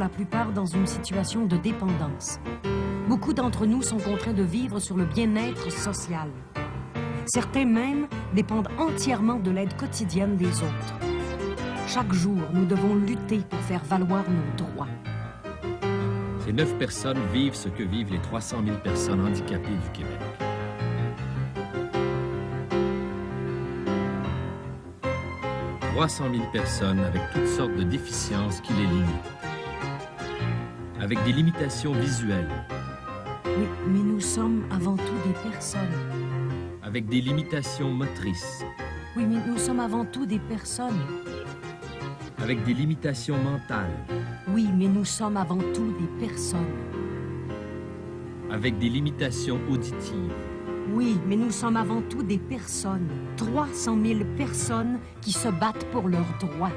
la plupart dans une situation de dépendance. Beaucoup d'entre nous sont contraints de vivre sur le bien-être social. Certains même dépendent entièrement de l'aide quotidienne des autres. Chaque jour, nous devons lutter pour faire valoir nos droits. Ces 9 personnes vivent ce que vivent les 300 000 personnes handicapées du Québec. « 300 000 personnes avec toutes sortes de déficiences qui les limitent, avec des limitations visuelles. Oui, mais nous sommes avant tout des personnes. Avec des limitations motrices. Oui, mais nous sommes avant tout des personnes. Avec des limitations mentales. Oui, mais nous sommes avant tout des personnes. Avec des limitations auditives. Oui, mais nous sommes avant tout des personnes. 300 000 personnes qui se battent pour leurs droits.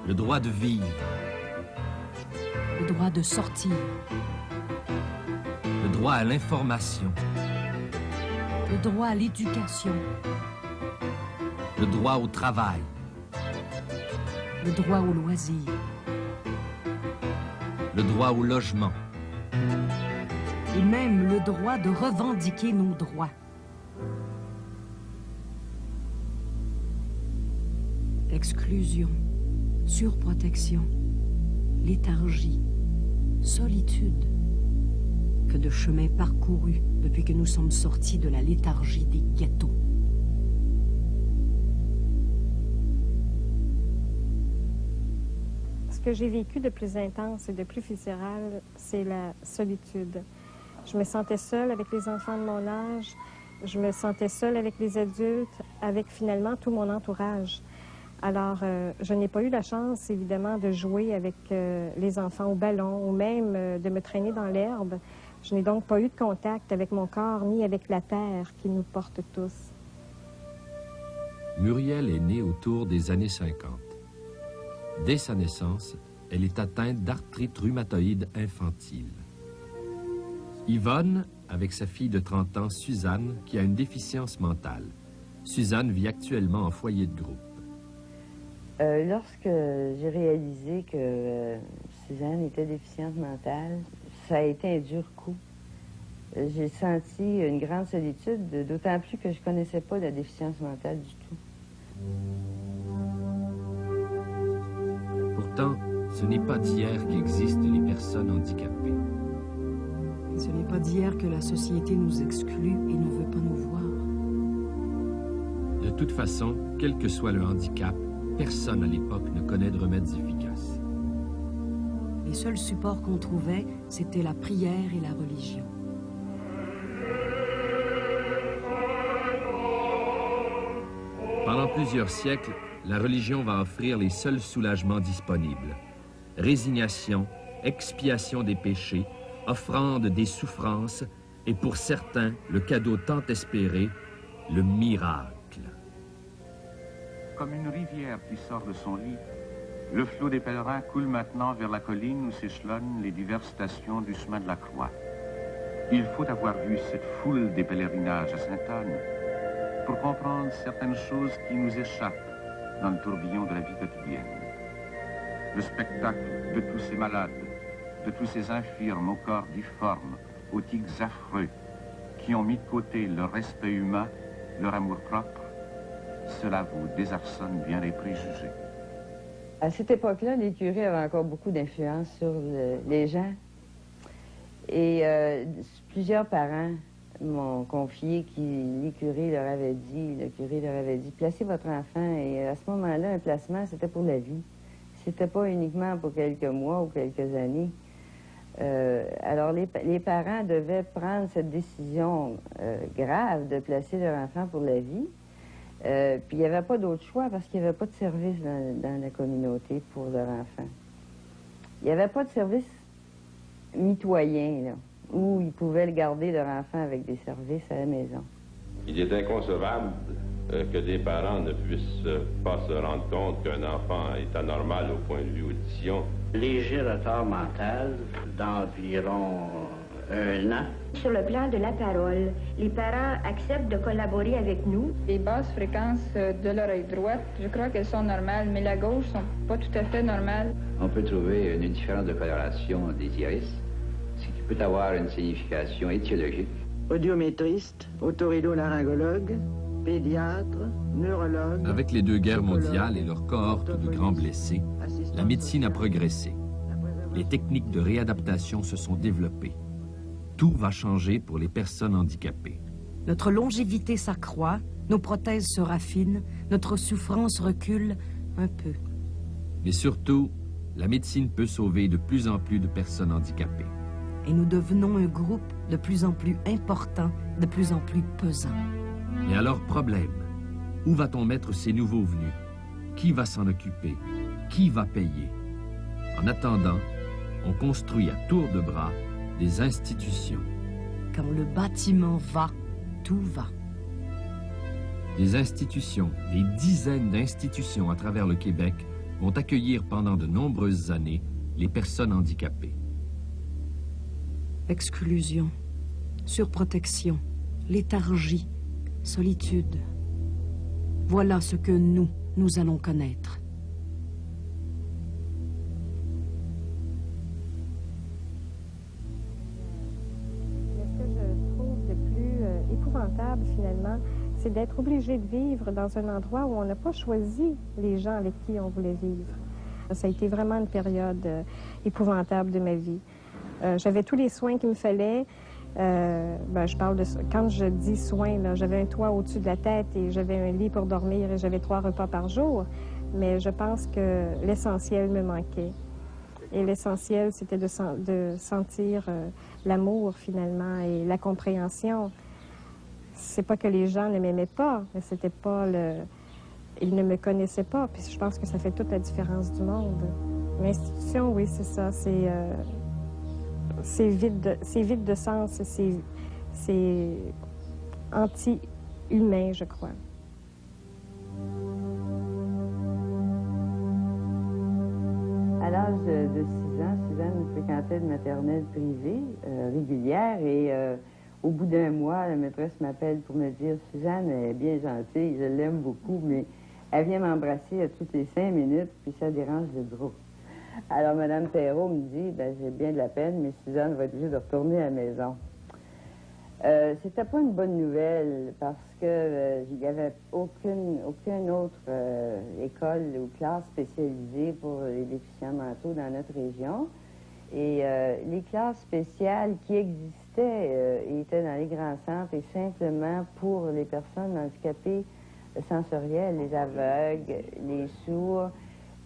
Le droit de vivre. Le droit de sortir. Le droit à l'information. Le droit à l'éducation. Le droit au travail. Le droit au loisir. Le droit au logement. Et même le droit de revendiquer nos droits. Exclusion, surprotection, léthargie, solitude. Que de chemins parcourus depuis que nous sommes sortis de la léthargie des ghettos. Ce que j'ai vécu de plus intense et de plus viscéral, c'est la solitude. Je me sentais seule avec les enfants de mon âge, je me sentais seule avec les adultes, avec finalement tout mon entourage. Alors, je n'ai pas eu la chance, évidemment, de jouer avec les enfants au ballon ou même de me traîner dans l'herbe. Je n'ai donc pas eu de contact avec mon corps ni avec la terre qui nous porte tous. Muriel est née autour des années 50. Dès sa naissance, elle est atteinte d'arthrite rhumatoïde infantile. Yvonne, avec sa fille de 30 ans, Suzanne, qui a une déficience mentale. Suzanne vit actuellement en foyer de groupe. Lorsque j'ai réalisé que Suzanne était déficiente mentale, ça a été un dur coup. J'ai senti une grande solitude, d'autant plus que je ne connaissais pas la déficience mentale du tout. Pourtant, ce n'est pas d'hier qu'existent les personnes handicapées. Ce n'est pas d'hier que la société nous exclut et ne veut pas nous voir. De toute façon, quel que soit le handicap, personne à l'époque ne connaît de remèdes efficaces. Les seuls supports qu'on trouvait, c'était la prière et la religion. Pendant plusieurs siècles, la religion va offrir les seuls soulagements disponibles. Résignation, expiation des péchés, offrande des souffrances et pour certains, le cadeau tant espéré, le miracle. Comme une rivière qui sort de son lit, le flot des pèlerins coule maintenant vers la colline où s'échelonnent les diverses stations du chemin de la Croix. Il faut avoir vu cette foule des pèlerinages à Sainte-Anne pour comprendre certaines choses qui nous échappent dans le tourbillon de la vie quotidienne. Le spectacle de tous ces malades, de tous ces infirmes au corps difforme, aux tics affreux, qui ont mis de côté leur respect humain, leur amour-propre, cela vous désarçonne bien les préjugés. À cette époque-là, les curés avaient encore beaucoup d'influence sur les gens. Et plusieurs parents m'ont confié que le curé leur avait dit, placez votre enfant. Et à ce moment-là, un placement, c'était pour la vie. C'était pas uniquement pour quelques mois ou quelques années. Alors, les parents devaient prendre cette décision grave de placer leur enfant pour la vie. Puis il n'y avait pas d'autre choix parce qu'il n'y avait pas de service dans la communauté pour leur enfant. Il n'y avait pas de service mitoyen, là, où ils pouvaient le garder, leur enfant, avec des services à la maison. Il est inconcevable que des parents ne puissent pas se rendre compte qu'un enfant est anormal au point de vue audition. Léger retard mental d'environ 1 an. Sur le plan de la parole, les parents acceptent de collaborer avec nous. Les basses fréquences de l'oreille droite, je crois qu'elles sont normales, mais la gauche sont pas tout à fait normales. On peut trouver une différence de coloration des iris, ce qui peut avoir une signification étiologique. Audiométriste, otorhinolaryngologue, pédiatre, neurologue... Avec les 2 guerres mondiales et leur cohorte de grands blessés, la médecine a progressé. Les techniques de réadaptation se sont développées. Tout va changer pour les personnes handicapées. Notre longévité s'accroît, nos prothèses se raffinent, notre souffrance recule un peu. Mais surtout, la médecine peut sauver de plus en plus de personnes handicapées. Et nous devenons un groupe de plus en plus important, de plus en plus pesant. Mais alors, problème. Où va-t-on mettre ces nouveaux venus? Qui va s'en occuper? Qui va payer? En attendant, on construit à tour de bras des institutions. Quand le bâtiment va, tout va. Des institutions, des dizaines d'institutions à travers le Québec vont accueillir pendant de nombreuses années les personnes handicapées. Exclusion, surprotection, léthargie, solitude. Voilà ce que nous allons connaître. Finalement, c'est d'être obligé de vivre dans un endroit où on n'a pas choisi les gens avec qui on voulait vivre. Ça a été vraiment une période épouvantable de ma vie. J'avais tous les soins qu'il me fallait. Je parle de quand je dis soins, j'avais un toit au-dessus de la tête et j'avais un lit pour dormir et j'avais 3 repas par jour. Mais je pense que l'essentiel me manquait. Et l'essentiel, c'était de sentir l'amour, finalement, et la compréhension. C'est pas que les gens ne m'aimaient pas, mais c'était pas le... Ils ne me connaissaient pas, puis je pense que ça fait toute la différence du monde. L'institution, oui, c'est ça, c'est vide de sens, c'est anti-humain, je crois. À l'âge de 6 ans, Suzanne fréquentait une maternelle privée régulière et au bout d'1 mois, la maîtresse m'appelle pour me dire « Suzanne est bien gentille, je l'aime beaucoup, mais elle vient m'embrasser à toutes les 5 minutes, puis ça dérange le groupe. » Alors Mme Perrault me dit « J'ai bien de la peine, mais Suzanne va être obligée de retourner à la maison. » C'était pas une bonne nouvelle parce que il n'y avait aucune autre école ou classe spécialisée pour les déficients mentaux dans notre région. Et les classes spéciales qui existaient étaient dans les grands centres et simplement pour les personnes handicapées sensorielles, les aveugles, les sourds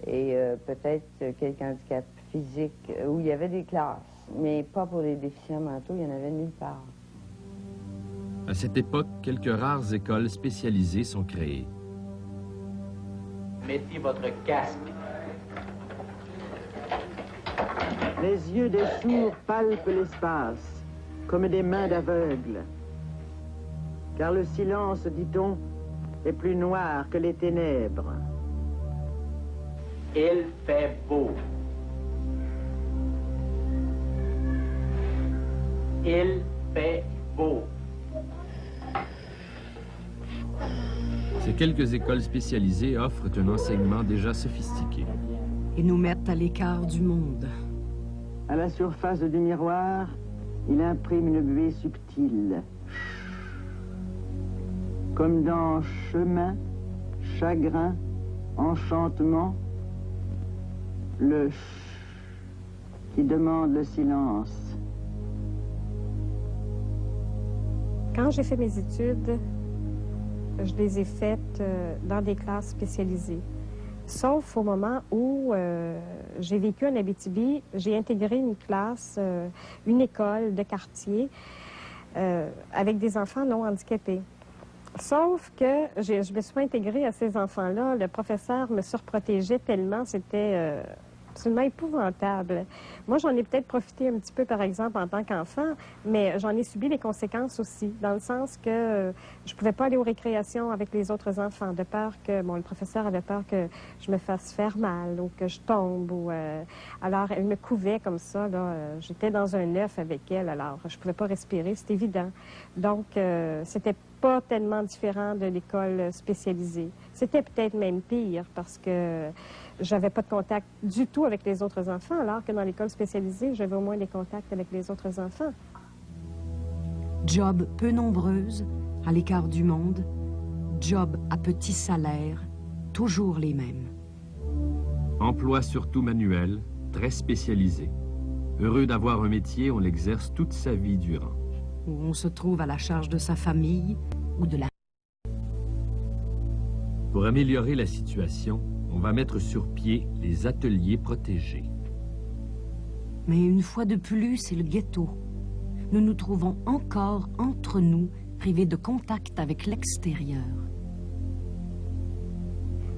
et peut-être quelques handicaps physiques, où il y avait des classes, mais pas pour les déficients mentaux, il n'y en avait nulle part. À cette époque, quelques rares écoles spécialisées sont créées. Mettez votre casque. Les yeux des sourds palpent l'espace, comme des mains d'aveugles. Car le silence, dit-on, est plus noir que les ténèbres. Il fait beau. Il fait beau. Ces quelques écoles spécialisées offrent un enseignement déjà sophistiqué. Et nous mettent à l'écart du monde. À la surface du miroir, il imprime une buée subtile. Comme dans chemin, chagrin, enchantement, le ch qui demande le silence. Quand j'ai fait mes études, je les ai faites dans des classes spécialisées. Sauf au moment où j'ai vécu en Abitibi, j'ai intégré une classe, une école de quartier avec des enfants non handicapés. Sauf que je me suis pas intégrée à ces enfants-là. Le professeur me surprotégeait tellement, c'était absolument épouvantable. Moi, j'en ai peut-être profité un petit peu, par exemple, en tant qu'enfant, mais j'en ai subi les conséquences aussi, dans le sens que je ne pouvais pas aller aux récréations avec les autres enfants, de peur que, bon, le professeur avait peur que je me fasse faire mal ou que je tombe. Alors, elle me couvait comme ça, là. J'étais dans un œuf avec elle, alors je ne pouvais pas respirer, c'est évident. Donc, c'était pas tellement différent de l'école spécialisée. C'était peut-être même pire parce que j'avais pas de contact du tout avec les autres enfants, alors que dans l'école spécialisée, j'avais au moins des contacts avec les autres enfants. Job peu nombreuse, à l'écart du monde, job à petit salaire, toujours les mêmes. Emploi surtout manuel, très spécialisé. Heureux d'avoir un métier, on l'exerce toute sa vie durant. Où on se trouve à la charge de sa famille ou de la... Pour améliorer la situation, on va mettre sur pied les ateliers protégés. Mais une fois de plus, c'est le ghetto. Nous nous trouvons encore entre nous, privés de contact avec l'extérieur.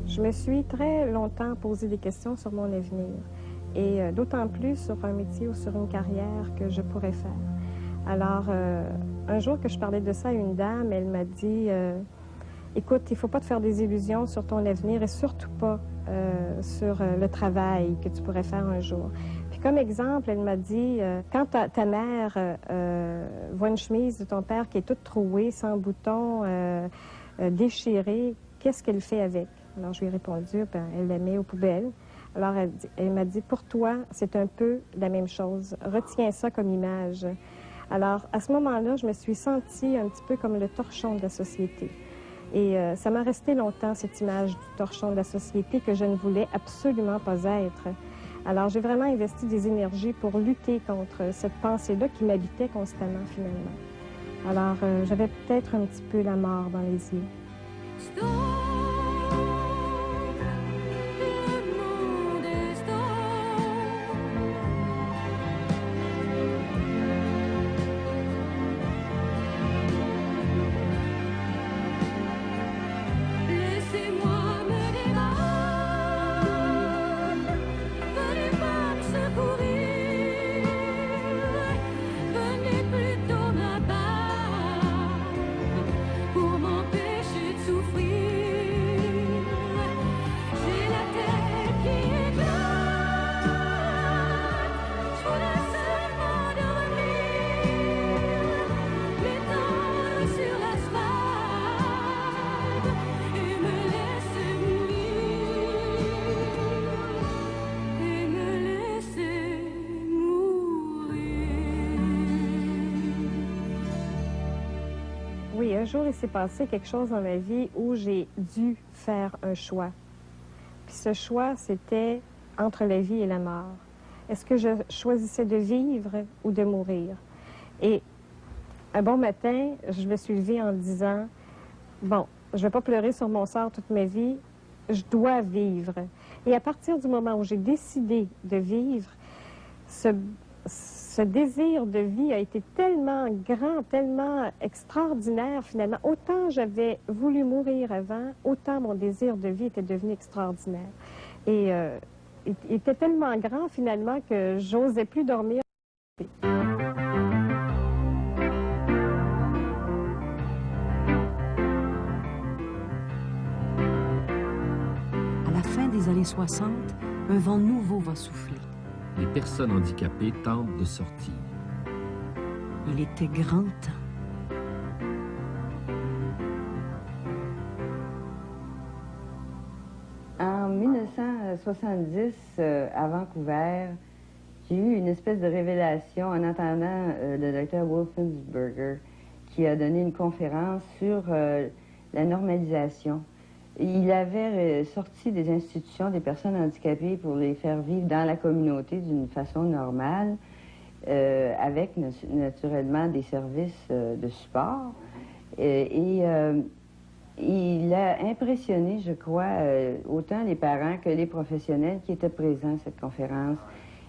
Je me suis très longtemps posé des questions sur mon avenir, et d'autant plus sur un métier ou sur une carrière que je pourrais faire. Alors, un jour que je parlais de ça à une dame, elle m'a dit écoute, il ne faut pas te faire des illusions sur ton avenir et surtout pas sur le travail que tu pourrais faire un jour. Puis comme exemple, elle m'a dit quand ta mère voit une chemise de ton père qui est toute trouée, sans bouton, déchirée, qu'est-ce qu'elle fait avec? Alors, je lui ai répondu, ben, elle la met aux poubelles. Alors, elle m'a dit, pour toi, c'est un peu la même chose. Retiens ça comme image. Alors, à ce moment-là, je me suis sentie un petit peu comme le torchon de la société. Et ça m'a resté longtemps, cette image du torchon de la société que je ne voulais absolument pas être. Alors, j'ai vraiment investi des énergies pour lutter contre cette pensée-là qui m'habitait constamment, finalement. Alors, j'avais peut-être un petit peu la mort dans les yeux. Oui, un jour, il s'est passé quelque chose dans ma vie où j'ai dû faire un choix. Puis ce choix, c'était entre la vie et la mort. Est-ce que je choisissais de vivre ou de mourir? Et un bon matin, je me suis levée en disant, bon, je ne vais pas pleurer sur mon sort toute ma vie, je dois vivre. Et à partir du moment où j'ai décidé de vivre, ce désir de vie a été tellement grand, tellement extraordinaire finalement. Autant j'avais voulu mourir avant, autant mon désir de vie était devenu extraordinaire. Et il était tellement grand finalement que j'osais plus dormir. À la fin des années 60, un vent nouveau va souffler. Les personnes handicapées tentent de sortir. Il était grand temps. En 1970, à Vancouver, j'ai eu une espèce de révélation en entendant le docteur Wolfensberger qui a donné une conférence sur la normalisation. Il avait sorti des institutions des personnes handicapées pour les faire vivre dans la communauté d'une façon normale, avec naturellement des services de support. Il a impressionné, je crois, autant les parents que les professionnels qui étaient présents à cette conférence.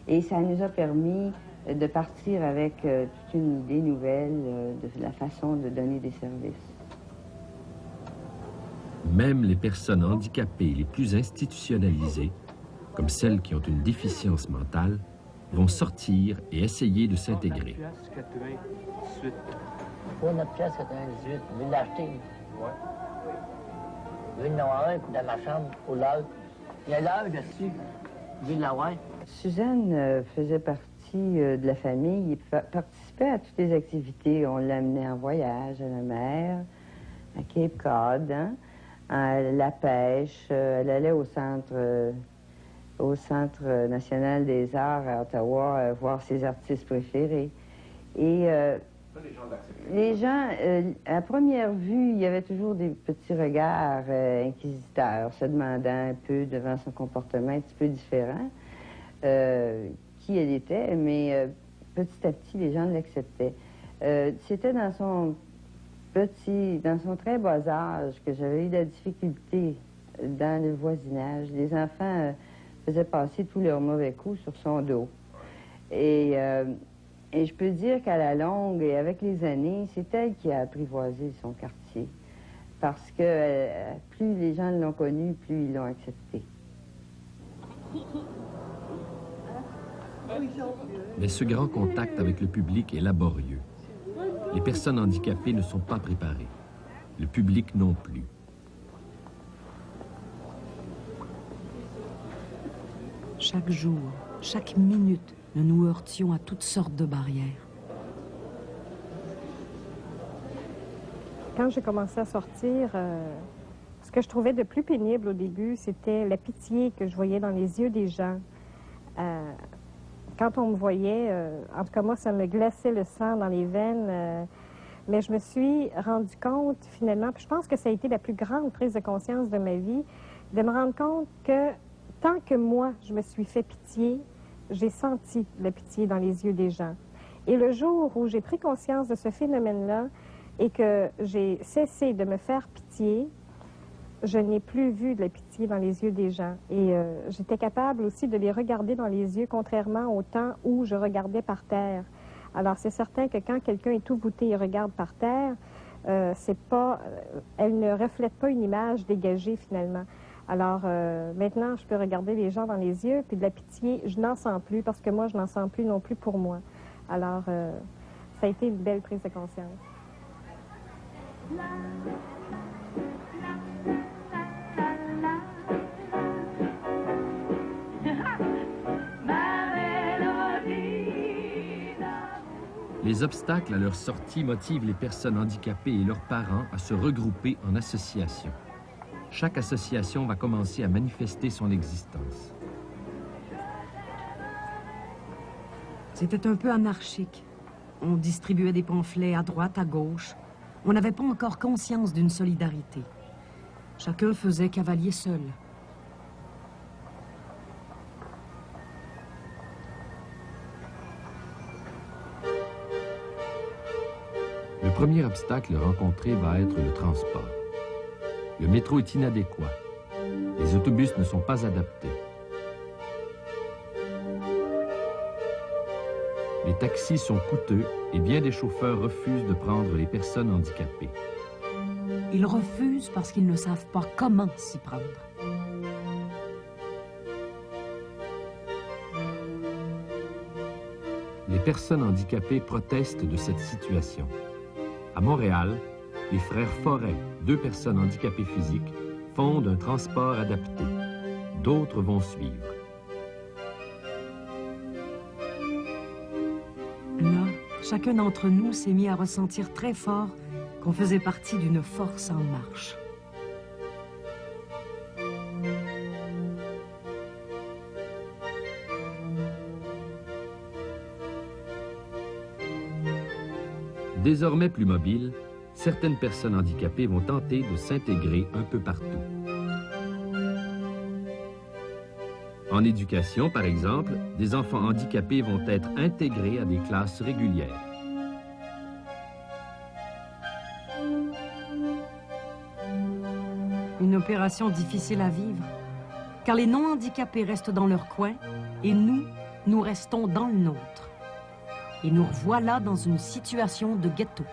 Et ça nous a permis de partir avec toute une idée nouvelle de la façon de donner des services. Même les personnes handicapées les plus institutionnalisées comme celles qui ont une déficience mentale, vont sortir et essayer de s'intégrer. Pour notre pièce 98, vous voulez l'acheter? Oui. Vous voulez en avoir un dans ma chambre, au log. Il y a l'heure dessus. Vous voulez l'avoir? Suzanne faisait partie de la famille. Elle participait à toutes les activités. On l'amenait en voyage à la mer, à Cape Cod, hein, à la pêche. Elle allait au Centre national des arts à Ottawa voir ses artistes préférés. Et les gens, à première vue, il y avait toujours des petits regards inquisiteurs, se demandant un peu devant son comportement un petit peu différent qui elle était, mais petit à petit, les gens l'acceptaient. C'était dans son très bas âge que j'avais eu de la difficulté dans le voisinage. Les enfants faisaient passer tous leurs mauvais coups sur son dos. Et je peux dire qu'à la longue et avec les années, c'est elle qui a apprivoisé son quartier. Parce que plus les gens l'ont connue, plus ils l'ont accepté. Mais ce grand contact avec le public est laborieux. Les personnes handicapées ne sont pas préparées. Le public non plus. Chaque jour, chaque minute, nous nous heurtions à toutes sortes de barrières. Quand j'ai commencé à sortir, ce que je trouvais de plus pénible au début, c'était la pitié que je voyais dans les yeux des gens. Quand on me voyait, en tout cas moi, ça me glaçait le sang dans les veines, mais je me suis rendu compte finalement, puis je pense que ça a été la plus grande prise de conscience de ma vie, de me rendre compte que tant que moi, je me suis fait pitié, j'ai senti la pitié dans les yeux des gens. Et le jour où j'ai pris conscience de ce phénomène-là et que j'ai cessé de me faire pitié, je n'ai plus vu de la pitié dans les yeux des gens. Et j'étais capable aussi de les regarder dans les yeux, contrairement au temps où je regardais par terre. Alors, c'est certain que quand quelqu'un est tout voûté et regarde par terre, elle ne reflète pas une image dégagée, finalement. Alors, maintenant, je peux regarder les gens dans les yeux, puis de la pitié, je n'en sens plus, parce que moi, je n'en sens plus non plus pour moi. Alors, ça a été une belle prise de conscience. Les obstacles à leur sortie motivent les personnes handicapées et leurs parents à se regrouper en associations. Chaque association va commencer à manifester son existence. C'était un peu anarchique. On distribuait des pamphlets à droite, à gauche. On n'avait pas encore conscience d'une solidarité. Chacun faisait cavalier seul. Le premier obstacle rencontré va être le transport. Le métro est inadéquat. Les autobus ne sont pas adaptés. Les taxis sont coûteux et bien des chauffeurs refusent de prendre les personnes handicapées. Ils refusent parce qu'ils ne savent pas comment s'y prendre. Les personnes handicapées protestent de cette situation. À Montréal, les frères Forêt, 2 personnes handicapées physiques, fondent un transport adapté. D'autres vont suivre. Là, chacun d'entre nous s'est mis à ressentir très fort qu'on faisait partie d'une force en marche. Désormais plus mobiles, certaines personnes handicapées vont tenter de s'intégrer un peu partout. En éducation, par exemple, des enfants handicapés vont être intégrés à des classes régulières. Une opération difficile à vivre, car les non-handicapés restent dans leur coin et nous restons dans le nôtre. Et nous revoilà dans une situation de ghetto.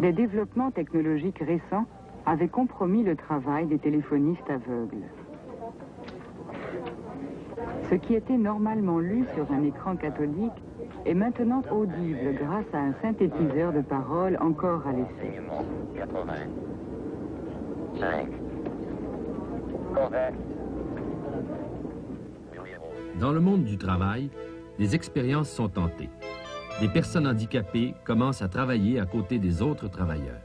Des développements technologiques récents avaient compromis le travail des téléphonistes aveugles. Ce qui était normalement lu sur un écran cathodique est maintenant audible grâce à un synthétiseur de paroles encore à l'essai. 5. Correct. Dans le monde du travail, des expériences sont tentées. Des personnes handicapées commencent à travailler à côté des autres travailleurs.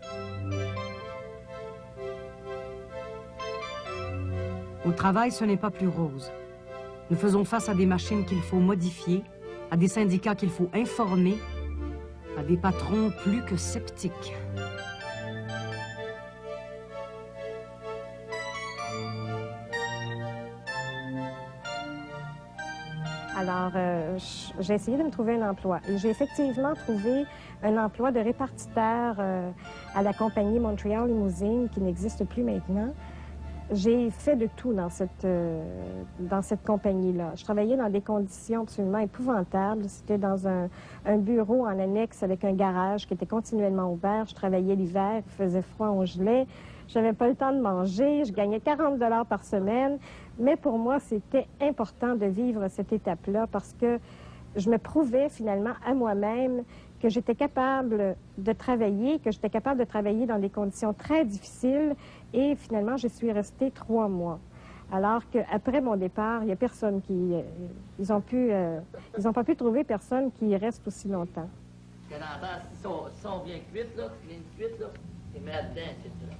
Au travail, ce n'est pas plus rose. Nous faisons face à des machines qu'il faut modifier, à des syndicats qu'il faut informer, à des patrons plus que sceptiques. Alors, j'ai essayé de me trouver un emploi. Et j'ai effectivement trouvé un emploi de répartiteur à la compagnie Montreal Limousine, qui n'existe plus maintenant. J'ai fait de tout dans cette compagnie-là. Je travaillais dans des conditions absolument épouvantables. C'était dans un bureau en annexe avec un garage qui était continuellement ouvert. Je travaillais l'hiver, il faisait froid, on gelait. Je n'avais pas le temps de manger. Je gagnais 40 $ par semaine. Mais pour moi, c'était important de vivre cette étape-là parce que je me prouvais finalement à moi-même que j'étais capable de travailler, dans des conditions très difficiles. Et finalement, je suis restée 3 mois. Alors qu'après mon départ, il n'y a personne qui... ils n'ont pas pu trouver personne qui reste aussi longtemps. Si sont bien cuites, là, bien cuites, là, tu mets là-dedans, c'est ça.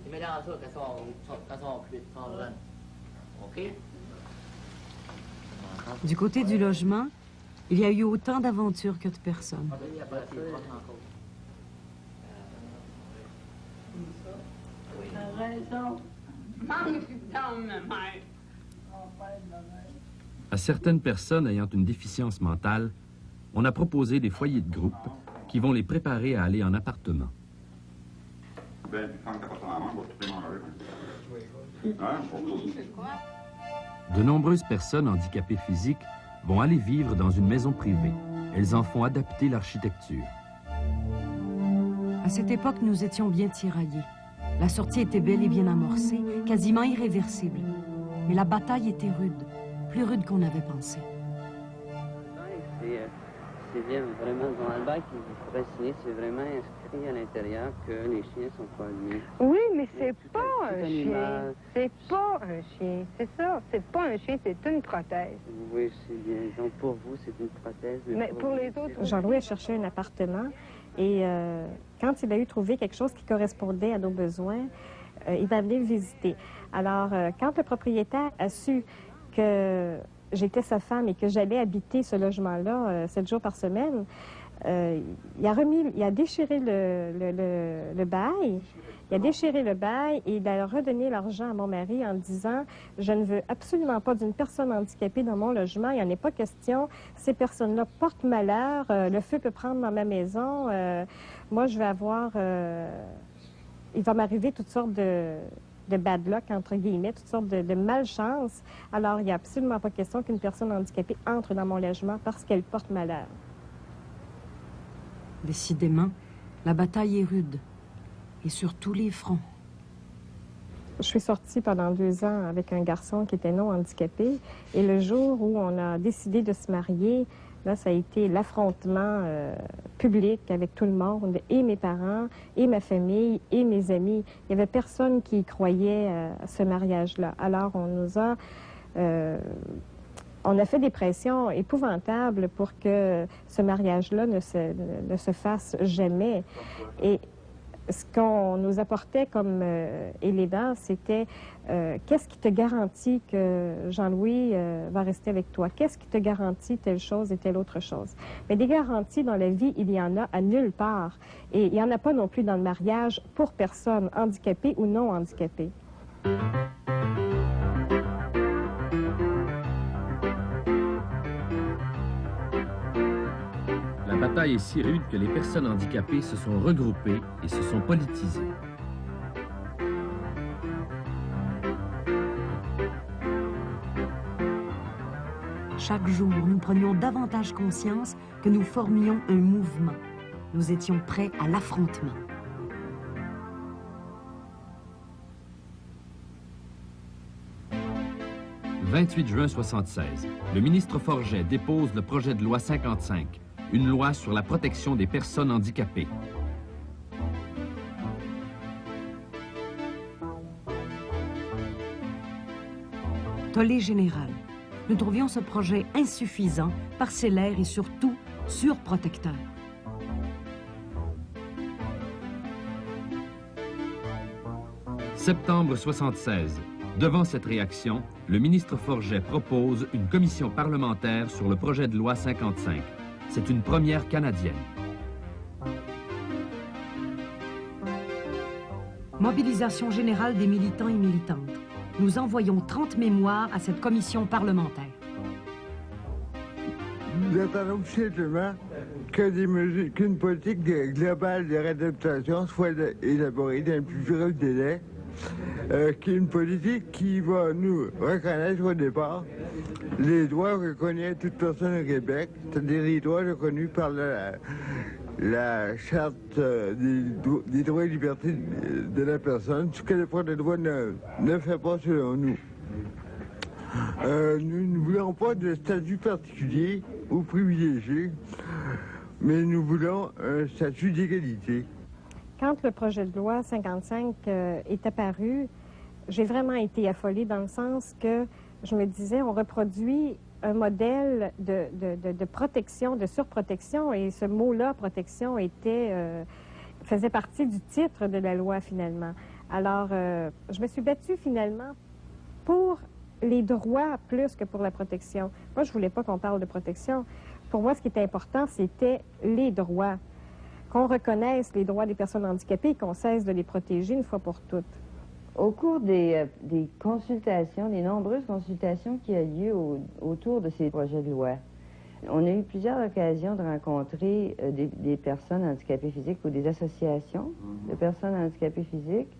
Tu mets dans ça quand sont cuites, sont jeunes. OK? Du côté du logement, il y a eu autant d'aventures que de personnes. À certaines personnes ayant une déficience mentale, on a proposé des foyers de groupe qui vont les préparer à aller en appartement. De nombreuses personnes handicapées physiques vont aller vivre dans une maison privée. Elles en font adapter l'architecture. À cette époque, nous étions bien tiraillés. La sortie était bel et bien amorcée, quasiment irréversible. Mais la bataille était rude, plus rude qu'on avait pensé. C'est bien vraiment dans le bac qui vous pourrait signer, c'est vraiment inscrit à l'intérieur que les chiens sont pas admis. Oui, mais c'est pas un chien. C'est pas un chien, c'est ça. C'est pas un chien, c'est une prothèse. Oui, c'est bien. Donc pour vous, c'est une prothèse. Mais pour les autres, Jean-Louis a cherché un appartement et quand il a eu trouvé quelque chose qui correspondait à nos besoins, il va venir le visiter. Alors, quand le propriétaire a su que j'étais sa femme et que j'allais habiter ce logement-là 7 jours par semaine, il a déchiré le bail. Il a déchiré le bail et il a redonné l'argent à mon mari en disant « Je ne veux absolument pas d'une personne handicapée dans mon logement. Il n'y en est pas question. Ces personnes-là portent malheur. Le feu peut prendre dans ma maison. Moi, je vais avoir... il va m'arriver toutes sortes de bad luck, entre guillemets, toutes sortes de malchance. Alors, il n'y a absolument pas question qu'une personne handicapée entre dans mon logement parce qu'elle porte malheur. » Décidément, la bataille est rude, et sur tous les fronts. Je suis sortie pendant 2 ans avec un garçon qui était non handicapé, et le jour où on a décidé de se marier, là, ça a été l'affrontement public avec tout le monde, et mes parents, et ma famille, et mes amis. Il n'y avait personne qui croyait à ce mariage-là. Alors, on a fait des pressions épouvantables pour que ce mariage-là ne se fasse jamais. Et ce qu'on nous apportait comme élément, c'était qu'est-ce qui te garantit que Jean-Louis va rester avec toi? Qu'est-ce qui te garantit telle chose et telle autre chose? Mais des garanties dans la vie, il y en a à nulle part. Et il n'y en a pas non plus dans le mariage pour personne, handicapée ou non handicapée. La bataille est si rude que les personnes handicapées se sont regroupées et se sont politisées. Chaque jour, nous prenions davantage conscience que nous formions un mouvement. Nous étions prêts à l'affrontement. 28 juin 1976, le ministre Forget dépose le projet de loi 55, une loi sur la protection des personnes handicapées. Tollé général. Nous trouvions ce projet insuffisant, parcellaire et surtout surprotecteur. Septembre 1976. Devant cette réaction, le ministre Forget propose une commission parlementaire sur le projet de loi 55. C'est une première canadienne. Mobilisation générale des militants et militantes. Nous envoyons 30 mémoires à cette commission parlementaire. Nous attendons simplement qu'une politique globale de réadaptation soit élaborée dans le plus bref délai, qui est une politique qui va nous reconnaître au départ les droits reconnus à toute personne au Québec, c'est-à-dire les droits reconnus par la Charte des droits et libertés de la personne, ce que le projet de loi ne fait pas selon nous. Nous ne voulons pas de statut particulier ou privilégié, mais nous voulons un statut d'égalité. Quand le projet de loi 55 est apparu, j'ai vraiment été affolée dans le sens que je me disais, on reproduit un modèle de protection, de surprotection, et ce mot-là, protection, faisait partie du titre de la loi, finalement. Alors, je me suis battue, finalement, pour les droits plus que pour la protection. Moi, je voulais pas qu'on parle de protection. Pour moi, ce qui était important, c'était les droits. Qu'on reconnaisse les droits des personnes handicapées et qu'on cesse de les protéger une fois pour toutes. Au cours des consultations, des nombreuses consultations qui ont lieu autour de ces projets de loi, on a eu plusieurs occasions de rencontrer des personnes handicapées physiques ou des associations de personnes handicapées physiques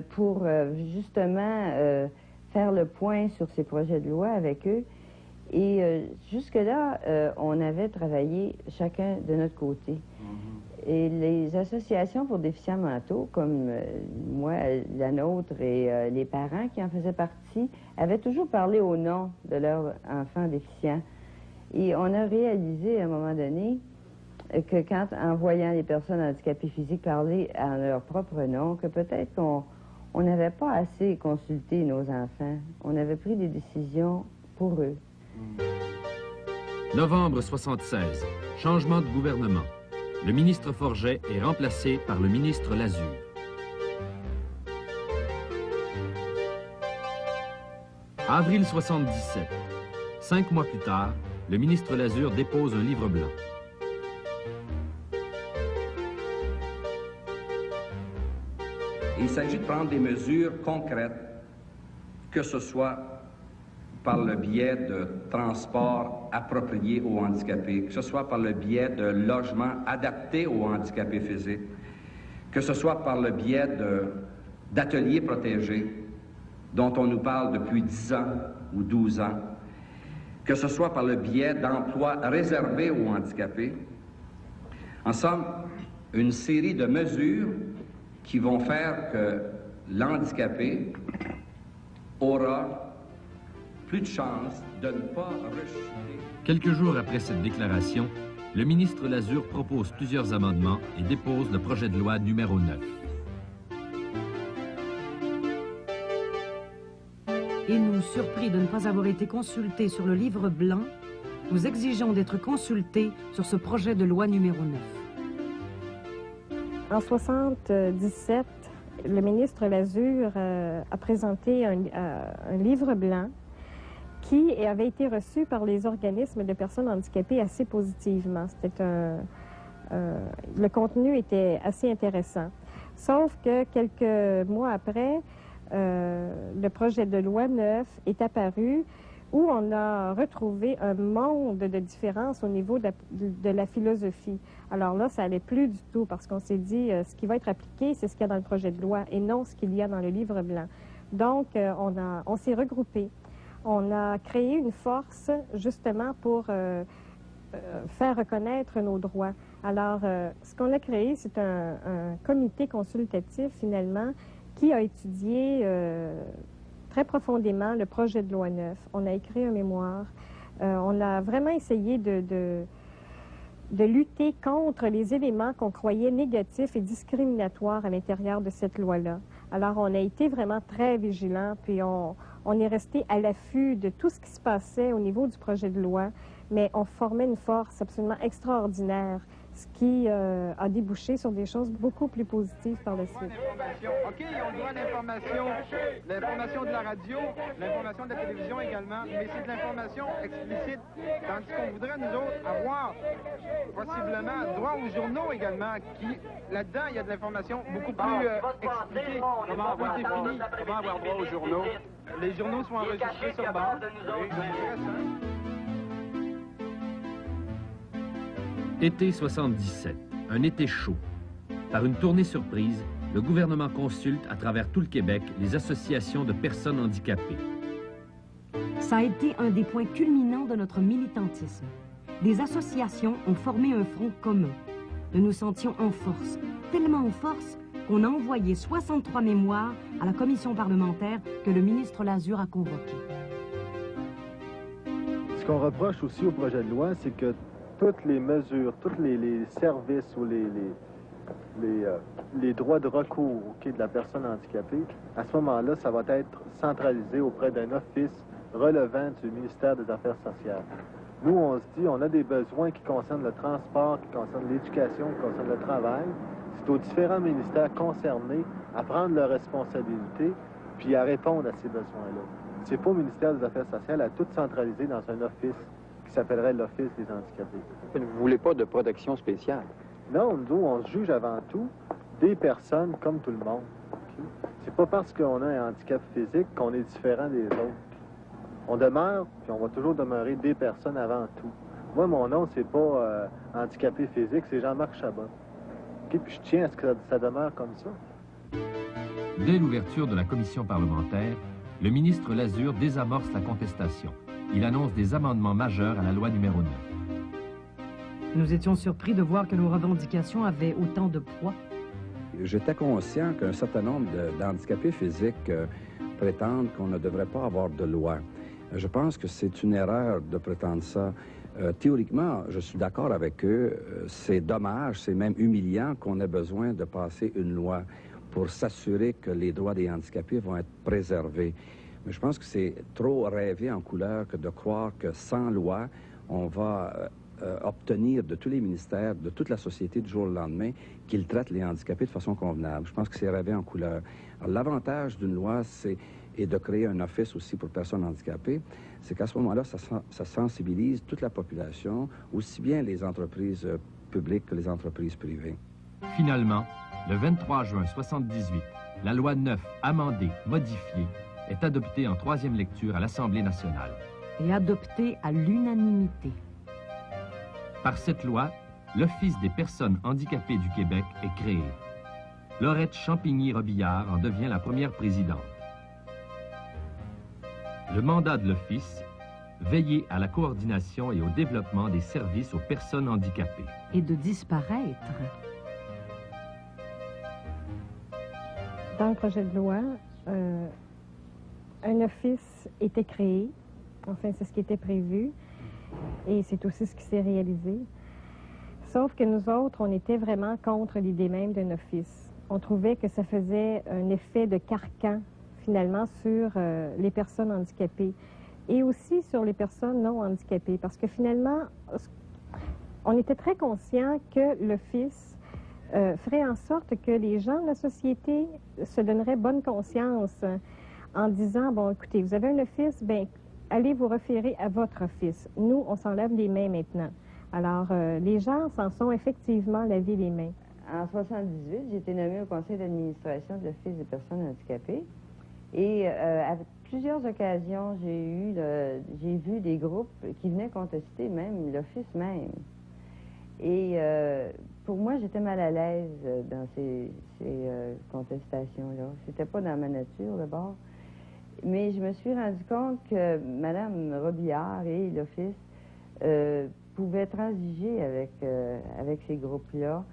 pour justement faire le point sur ces projets de loi avec eux. Et jusque-là, on avait travaillé chacun de notre côté. Et les associations pour déficients mentaux, comme moi, la nôtre et les parents qui en faisaient partie, avaient toujours parlé au nom de leurs enfants déficients. Et on a réalisé à un moment donné que en voyant les personnes handicapées physiques parler à leur propre nom, que peut-être qu'on n'avait pas assez consulté nos enfants. On avait pris des décisions pour eux. Novembre 1976. Changement de gouvernement. Le ministre Forget est remplacé par le ministre Lazure. Avril 1977. 5 mois plus tard, le ministre Lazure dépose un livre blanc. Il s'agit de prendre des mesures concrètes, que ce soit par le biais de transports appropriés aux handicapés, que ce soit par le biais de logements adaptés aux handicapés physiques, que ce soit par le biais d'ateliers protégés, dont on nous parle depuis 10 ans ou 12 ans, que ce soit par le biais d'emplois réservés aux handicapés. En somme, une série de mesures qui vont faire que l'handicapé aura plus de chances de ne pas rechuter. Quelques jours après cette déclaration, le ministre Lazure propose plusieurs amendements et dépose le projet de loi numéro 9. Et nous, surpris de ne pas avoir été consultés sur le livre blanc, nous exigeons d'être consultés sur ce projet de loi numéro 9. En 1977, le ministre Lazure a présenté un livre blanc qui avait été reçu par les organismes de personnes handicapées assez positivement. Le contenu était assez intéressant. Sauf que quelques mois après, le projet de loi 9 est apparu où on a retrouvé un monde de différences au niveau de la philosophie. Alors là, ça n'allait plus du tout parce qu'on s'est dit ce qui va être appliqué, c'est ce qu'il y a dans le projet de loi et non ce qu'il y a dans le livre blanc. Donc, on s'est regroupés. On a créé une force justement pour faire reconnaître nos droits. Alors, ce qu'on a créé, c'est un comité consultatif finalement qui a étudié très profondément le projet de loi 9. On a écrit un mémoire. On a vraiment essayé de lutter contre les éléments qu'on croyait négatifs et discriminatoires à l'intérieur de cette loi-là. Alors, on a été vraiment très vigilants, puis on est resté à l'affût de tout ce qui se passait au niveau du projet de loi, mais on formait une force absolument extraordinaire, ce qui a débouché sur des choses beaucoup plus positives par la suite. OK, ils ont le droit à l'information de la radio, l'information de la télévision également, mais c'est de l'information explicite, tandis qu'on voudrait, nous autres, avoir possiblement droit aux journaux également, qui, là-dedans, il y a de l'information beaucoup plus expliquée. Comment avoir défini, comment avoir droit aux journaux. Les journaux sont enregistrés sur base. Été 77, un été chaud. Par une tournée surprise, le gouvernement consulte à travers tout le Québec les associations de personnes handicapées. Ça a été un des points culminants de notre militantisme. Des associations ont formé un front commun. Nous nous sentions en force, tellement en force qu'on a envoyé 63 mémoires à la commission parlementaire que le ministre Lazure a convoquée. Ce qu'on reproche aussi au projet de loi, c'est que toutes les mesures, tous les services ou les droits de recours de la personne handicapée, à ce moment-là, ça va être centralisé auprès d'un office relevant du ministère des Affaires sociales. Nous, on se dit, on a des besoins qui concernent le transport, qui concernent l'éducation, qui concernent le travail. C'est aux différents ministères concernés à prendre leurs responsabilités puis à répondre à ces besoins-là. C'est pas au ministère des Affaires sociales à tout centraliser dans un office qui s'appellerait l'Office des handicapés. Vous ne voulez pas de protection spéciale? Non, nous, on se juge avant tout des personnes comme tout le monde. Okay? C'est pas parce qu'on a un handicap physique qu'on est différent des autres. On demeure, puis on va toujours demeurer des personnes avant tout. Moi, mon nom, c'est pas handicapé physique, c'est Jean-Marc Chabot. Okay? Puis je tiens à ce que ça demeure comme ça. Dès l'ouverture de la commission parlementaire, le ministre Lazure désamorce la contestation. Il annonce des amendements majeurs à la loi numéro 9. Nous étions surpris de voir que nos revendications avaient autant de poids. J'étais conscient qu'un certain nombre d'handicapés physiques prétendent qu'on ne devrait pas avoir de loi. Je pense que c'est une erreur de prétendre ça. Théoriquement, je suis d'accord avec eux. C'est dommage, c'est même humiliant qu'on ait besoin de passer une loi pour s'assurer que les droits des handicapés vont être préservés. Mais je pense que c'est trop rêver en couleur que de croire que sans loi, on va obtenir de tous les ministères, de toute la société du jour au lendemain, qu'ils traitent les handicapés de façon convenable. Je pense que c'est rêver en couleur. L'avantage d'une loi, et de créer un office aussi pour personnes handicapées, c'est qu'à ce moment-là, ça sensibilise toute la population, aussi bien les entreprises publiques que les entreprises privées. Finalement, le 23 juin 1978, la loi 9, amendée, modifiée, est adoptée en troisième lecture à l'Assemblée nationale. Et adoptée à l'unanimité. Par cette loi, l'Office des personnes handicapées du Québec est créé. Laurette Champigny-Robillard en devient la première présidente. Le mandat de l'Office, veiller à la coordination et au développement des services aux personnes handicapées. Et de disparaître. Dans le projet de loi, un office était créé. Enfin, c'est ce qui était prévu. Et c'est aussi ce qui s'est réalisé. Sauf que nous autres, on était vraiment contre l'idée même d'un office. On trouvait que ça faisait un effet de carcan, finalement, sur les personnes handicapées et aussi sur les personnes non handicapées. Parce que finalement, on était très conscient que l'office ferait en sorte que les gens de la société se donneraient bonne conscience en disant, bon, écoutez, vous avez un office, bien, allez vous référer à votre office. Nous, on s'en lave les mains maintenant. Alors, les gens s'en sont effectivement lavé les mains. En 1978, j'ai été nommée au conseil d'administration de l'Office des personnes handicapées. Et à plusieurs occasions, j'ai vu des groupes qui venaient contester même l'Office même. Et pour moi, j'étais mal à l'aise dans ces contestations-là. C'était pas dans ma nature, d'abord. Mais je me suis rendu compte que Mme Robillard et l'Office pouvaient transiger avec ces groupes-là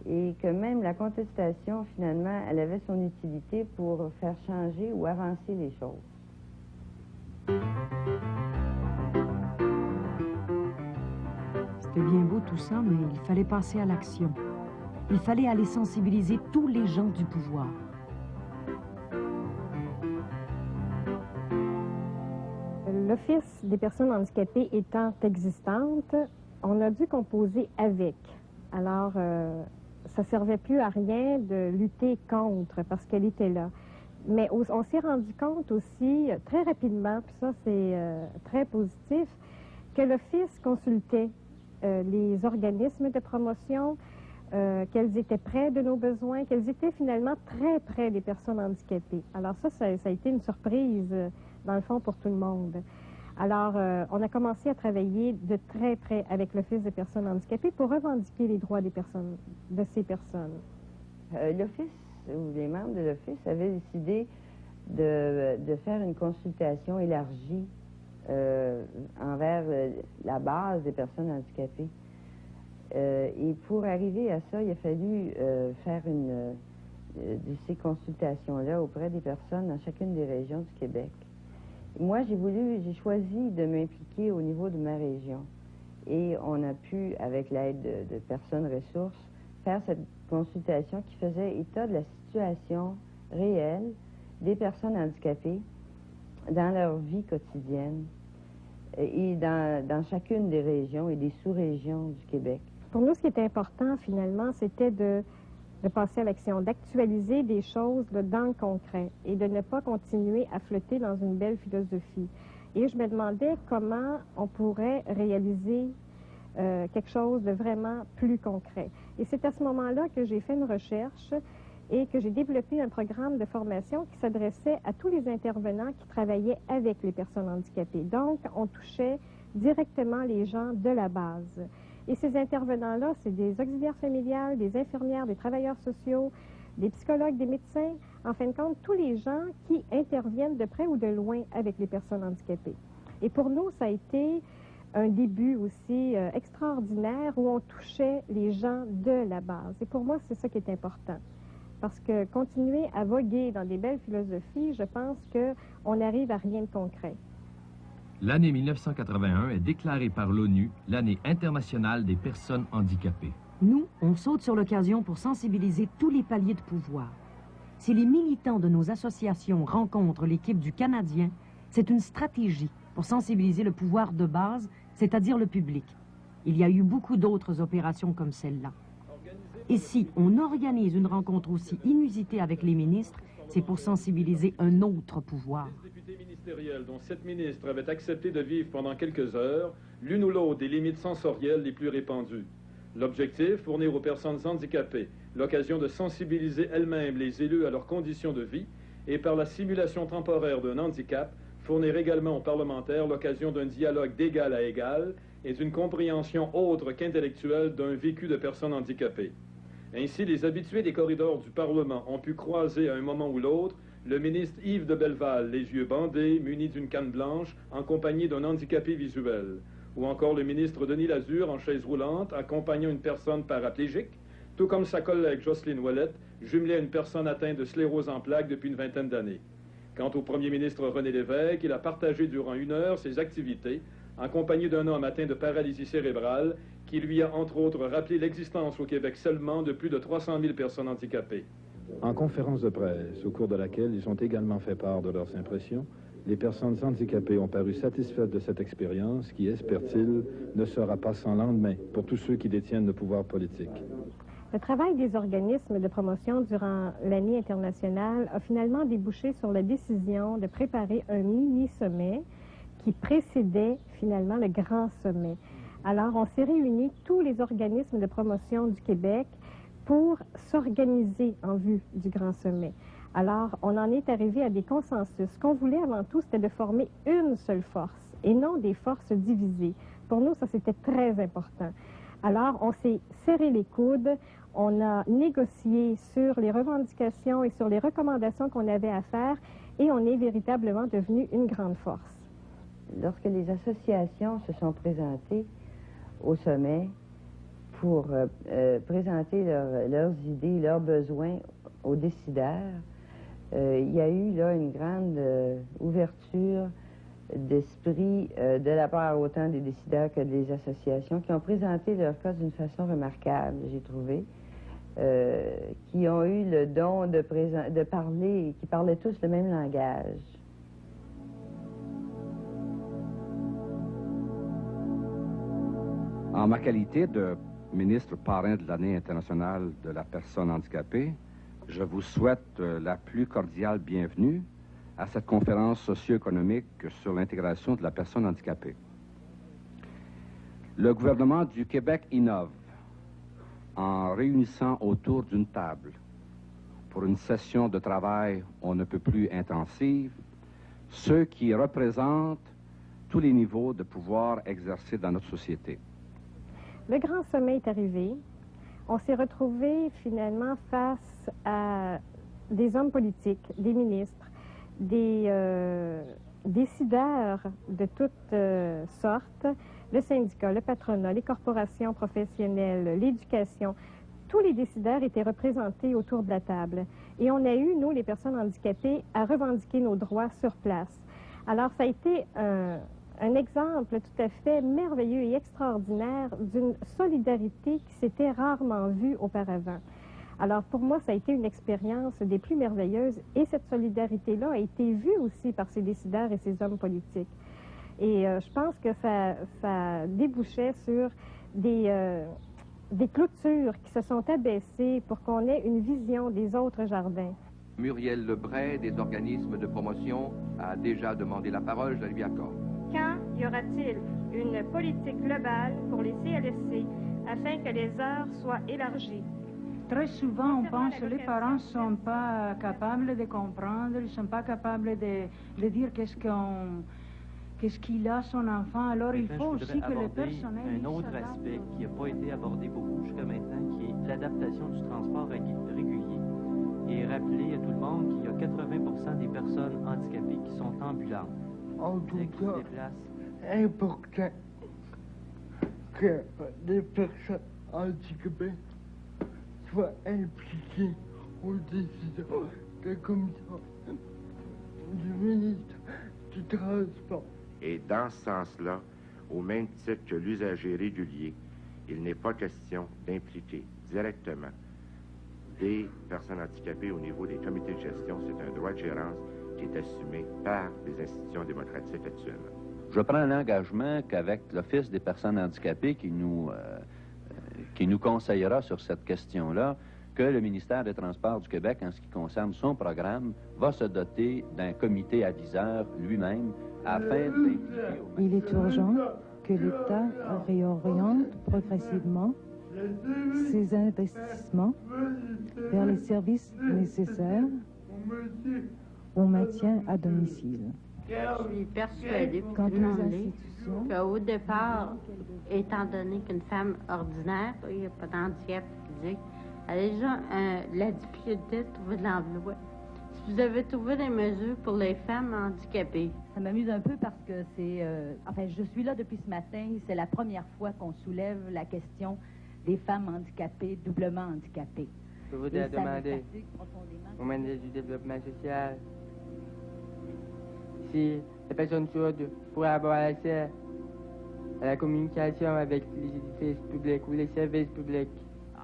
et que même la contestation, finalement, elle avait son utilité pour faire changer ou avancer les choses. C'était bien beau tout ça, mais il fallait passer à l'action. Il fallait aller sensibiliser tous les gens du pouvoir. L'Office des personnes handicapées étant existante, on a dû composer avec. Alors, ça ne servait plus à rien de lutter contre parce qu'elle était là. Mais on s'est rendu compte aussi très rapidement, puis ça c'est très positif, que l'Office consultait les organismes de promotion, qu'elles étaient près de nos besoins, qu'elles étaient finalement très près des personnes handicapées. Alors ça a été une surprise, dans le fond, pour tout le monde. Alors, on a commencé à travailler de très près avec l'Office des personnes handicapées pour revendiquer les droits des personnes, de ces personnes. L'Office, ou les membres de l'Office, avaient décidé de faire une consultation élargie envers la base des personnes handicapées. Et pour arriver à ça, il a fallu faire de ces consultations-là auprès des personnes dans chacune des régions du Québec. Moi, j'ai choisi de m'impliquer au niveau de ma région. Et on a pu, avec l'aide de personnes ressources, faire cette consultation qui faisait état de la situation réelle des personnes handicapées dans leur vie quotidienne et dans chacune des régions et des sous-régions du Québec. Pour nous, ce qui était important, finalement, c'était de passer à l'action, d'actualiser des choses dans le concret et de ne pas continuer à flotter dans une belle philosophie. Et je me demandais comment on pourrait réaliser quelque chose de vraiment plus concret. Et c'est à ce moment-là que j'ai fait une recherche et que j'ai développé un programme de formation qui s'adressait à tous les intervenants qui travaillaient avec les personnes handicapées. Donc, on touchait directement les gens de la base. Et ces intervenants-là, c'est des auxiliaires familiales, des infirmières, des travailleurs sociaux, des psychologues, des médecins, en fin de compte, tous les gens qui interviennent de près ou de loin avec les personnes handicapées. Et pour nous, ça a été un début aussi extraordinaire où on touchait les gens de la base. Et pour moi, c'est ça qui est important. Parce que continuer à voguer dans des belles philosophies, je pense qu'on n'arrive à rien de concret. L'année 1981 est déclarée par l'ONU l'année internationale des personnes handicapées. Nous, on saute sur l'occasion pour sensibiliser tous les paliers de pouvoir. Si les militants de nos associations rencontrent l'équipe du Canadien, c'est une stratégie pour sensibiliser le pouvoir de base, c'est-à-dire le public. Il y a eu beaucoup d'autres opérations comme celle-là. Et si on organise une rencontre aussi inusitée avec les ministres, c'est pour sensibiliser un autre pouvoir. Dont 7 ministres avaient accepté de vivre pendant quelques heures, l'une ou l'autre des limites sensorielles les plus répandues. L'objectif, fournir aux personnes handicapées l'occasion de sensibiliser elles-mêmes les élus à leurs conditions de vie et par la simulation temporaire d'un handicap, fournir également aux parlementaires l'occasion d'un dialogue d'égal à égal et d'une compréhension autre qu'intellectuelle d'un vécu de personnes handicapées. Ainsi, les habitués des corridors du Parlement ont pu croiser à un moment ou l'autre le ministre Yves de Belleval, les yeux bandés, muni d'une canne blanche, en compagnie d'un handicapé visuel. Ou encore le ministre Denis Lazure, en chaise roulante, accompagnant une personne paraplégique, tout comme sa collègue Jocelyne Ouellette, jumelée à une personne atteinte de sclérose en plaques depuis une vingtaine d'années. Quant au premier ministre René Lévesque, il a partagé durant 1 heure ses activités, accompagné d'un homme atteint de paralysie cérébrale, qui lui a entre autres rappelé l'existence au Québec seulement de plus de 300 000 personnes handicapées. En conférence de presse, au cours de laquelle ils ont également fait part de leurs impressions, les personnes handicapées ont paru satisfaites de cette expérience qui, espèrent-ils, ne sera pas sans lendemain pour tous ceux qui détiennent le pouvoir politique. Le travail des organismes de promotion durant l'année internationale a finalement débouché sur la décision de préparer un mini-sommet qui précédait finalement le grand sommet. Alors, on s'est réunis, tous les organismes de promotion du Québec, pour s'organiser en vue du grand sommet. Alors, on en est arrivé à des consensus. Ce qu'on voulait avant tout, c'était de former une seule force et non des forces divisées. Pour nous, ça, c'était très important. Alors, on s'est serré les coudes, on a négocié sur les revendications et sur les recommandations qu'on avait à faire et on est véritablement devenu une grande force. Lorsque les associations se sont présentées au sommet pour présenter leurs idées, leurs besoins aux décideurs, il y a eu là une grande ouverture d'esprit de la part autant des décideurs que des associations qui ont présenté leur cas d'une façon remarquable, j'ai trouvé, qui ont eu le don de parler, qui parlaient tous le même langage. En ma qualité de ministre parrain de l'année internationale de la personne handicapée, je vous souhaite la plus cordiale bienvenue à cette conférence socio-économique sur l'intégration de la personne handicapée. Le gouvernement du Québec innove en réunissant autour d'une table pour une session de travail on ne peut plus intensive ceux qui représentent tous les niveaux de pouvoir exercés dans notre société. Le grand sommet est arrivé. On s'est retrouvés finalement face à des hommes politiques, des ministres, des décideurs de toutes sortes, le syndicat, le patronat, les corporations professionnelles, l'éducation. Tous les décideurs étaient représentés autour de la table. Et on a eu, nous, les personnes handicapées, à revendiquer nos droits sur place. Alors, ça a été un exemple tout à fait merveilleux et extraordinaire d'une solidarité qui s'était rarement vue auparavant. Alors, pour moi, ça a été une expérience des plus merveilleuses et cette solidarité-là a été vue aussi par ces décideurs et ces hommes politiques. Et je pense que ça débouchait sur des clôtures qui se sont abaissées pour qu'on ait une vision des autres jardins. Muriel Lebray, des organismes de promotion, a déjà demandé la parole, je la lui accorde. Quand y aura-t-il une politique globale pour les CLSC afin que les heures soient élargies? Très souvent, on pense que les parents ne sont pas capables de comprendre, ils ne sont pas capables de dire qu'est-ce qu'il a son enfant. Alors, il faut aussi que le personnel... Un autre aspect qui n'a pas été abordé beaucoup jusqu'à maintenant, qui est l'adaptation du transport régulier. Et rappeler à tout le monde qu'il y a 80% des personnes handicapées qui sont ambulantes. En tout cas, important que les personnes handicapées soient impliquées aux décisions de la commission du ministre du Transport. Et dans ce sens-là, au même titre que l'usager régulier, il n'est pas question d'impliquer directement des personnes handicapées au niveau des comités de gestion. C'est un droit de gérance qui est assumé par les institutions démocratiques actuellement. Je prends l'engagement qu'avec l'Office des personnes handicapées qui nous conseillera sur cette question-là, que le ministère des Transports du Québec, en ce qui concerne son programme, va se doter d'un comité aviseur lui-même afin d'impliquer... Il est urgent que l'État réoriente progressivement ses investissements vers les services nécessaires au maintien à domicile. Je suis persuadée qu'au départ, étant donné qu'une femme ordinaire, il n'y a pas d'handicap physique, elle a déjà la difficulté de trouver de l'emploi. Si vous avez trouvé des mesures pour les femmes handicapées? Ça m'amuse un peu parce que c'est... enfin, je suis là depuis ce matin. C'est la première fois qu'on soulève la question des femmes handicapées, doublement handicapées. Je voudrais demander au ministre du Développement social si les personnes sourdes pourraient avoir accès à la communication avec les édifices publics ou les services publics.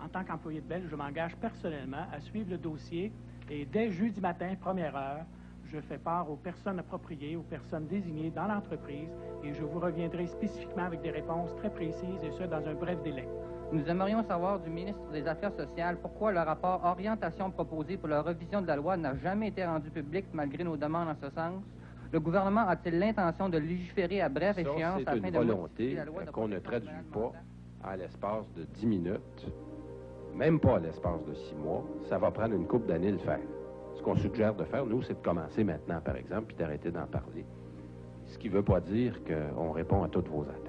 En tant qu'employé de Bell, je m'engage personnellement à suivre le dossier et dès jeudi matin, première heure, je fais part aux personnes appropriées, aux personnes désignées dans l'entreprise et je vous reviendrai spécifiquement avec des réponses très précises et ce, dans un bref délai. Nous aimerions savoir du ministre des Affaires sociales pourquoi le rapport orientation proposé pour la révision de la loi n'a jamais été rendu public malgré nos demandes en ce sens. Le gouvernement a-t-il l'intention de légiférer à brève échéance afin de c'est une volonté qu'on ne traduit pas à l'espace de 10 minutes, même pas à l'espace de 6 mois. Ça va prendre une couple d'années le faire. Ce qu'on suggère de faire, nous, c'est de commencer maintenant, par exemple, puis d'arrêter d'en parler. Ce qui ne veut pas dire qu'on répond à toutes vos attentes.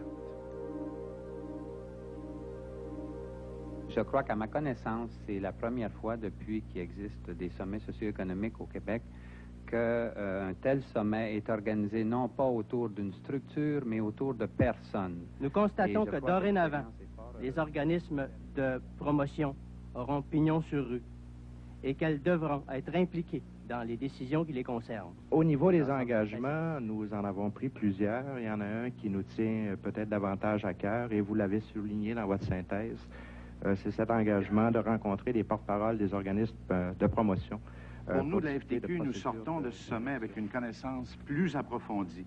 Je crois qu'à ma connaissance, c'est la première fois depuis qu'il existe des sommets socio-économiques au Québec qu'un tel sommet est organisé non pas autour d'une structure, mais autour de personnes. Nous constatons que dorénavant, les organismes de promotion auront pignon sur rue et qu'elles devront être impliquées dans les décisions qui les concernent. Au niveau des engagements, nous en avons pris plusieurs. Il y en a un qui nous tient peut-être davantage à cœur, et vous l'avez souligné dans votre synthèse. C'est cet engagement de rencontrer les porte-paroles des organismes de promotion. Pour nous, de la FTQ, nous sortons de ce sommet avec une connaissance plus approfondie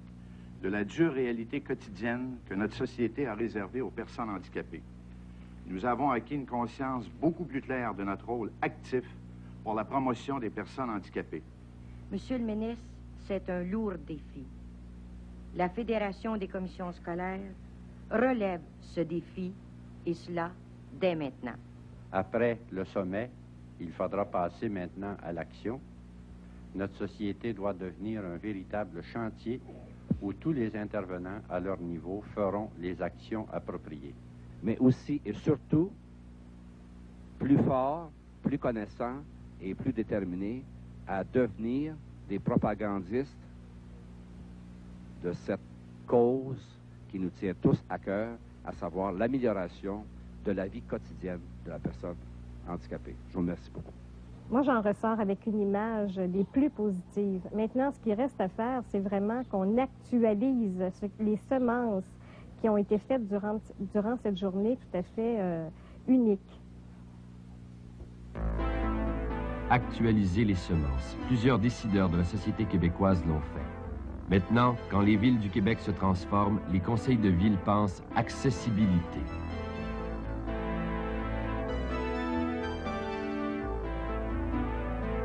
de la dure réalité quotidienne que notre société a réservée aux personnes handicapées. Nous avons acquis une conscience beaucoup plus claire de notre rôle actif pour la promotion des personnes handicapées. Monsieur le ministre, c'est un lourd défi. La Fédération des commissions scolaires relève ce défi, et cela dès maintenant. Après le sommet, il faudra passer maintenant à l'action. Notre société doit devenir un véritable chantier où tous les intervenants à leur niveau feront les actions appropriées. Mais aussi et surtout, plus fort, plus connaissant et plus déterminés à devenir des propagandistes de cette cause qui nous tient tous à cœur, à savoir l'amélioration de la vie quotidienne de la personne handicapée. Je vous remercie beaucoup. Moi, j'en ressors avec une image des plus positives. Maintenant, ce qui reste à faire, c'est vraiment qu'on actualise les semences qui ont été faites durant cette journée tout à fait unique. Actualiser les semences. Plusieurs décideurs de la société québécoise l'ont fait. Maintenant, quand les villes du Québec se transforment, les conseils de ville pensent accessibilité.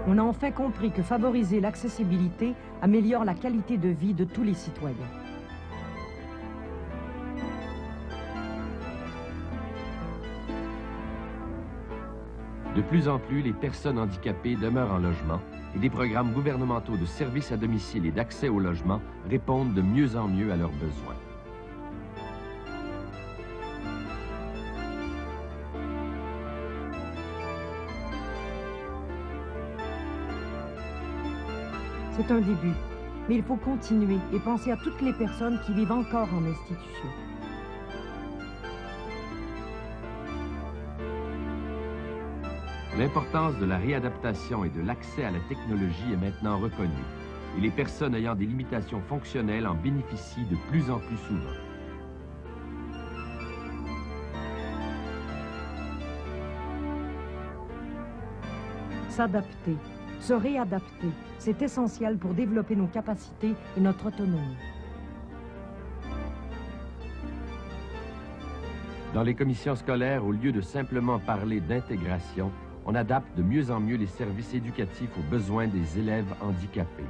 On a enfin compris que favoriser l'accessibilité améliore la qualité de vie de tous les citoyens. De plus en plus, les personnes handicapées demeurent en logement et des programmes gouvernementaux de services à domicile et d'accès au logement répondent de mieux en mieux à leurs besoins. C'est un début, mais il faut continuer et penser à toutes les personnes qui vivent encore en institution. L'importance de la réadaptation et de l'accès à la technologie est maintenant reconnue, et les personnes ayant des limitations fonctionnelles en bénéficient de plus en plus souvent. S'adapter, se réadapter, c'est essentiel pour développer nos capacités et notre autonomie. Dans les commissions scolaires, au lieu de simplement parler d'intégration, on adapte de mieux en mieux les services éducatifs aux besoins des élèves handicapés.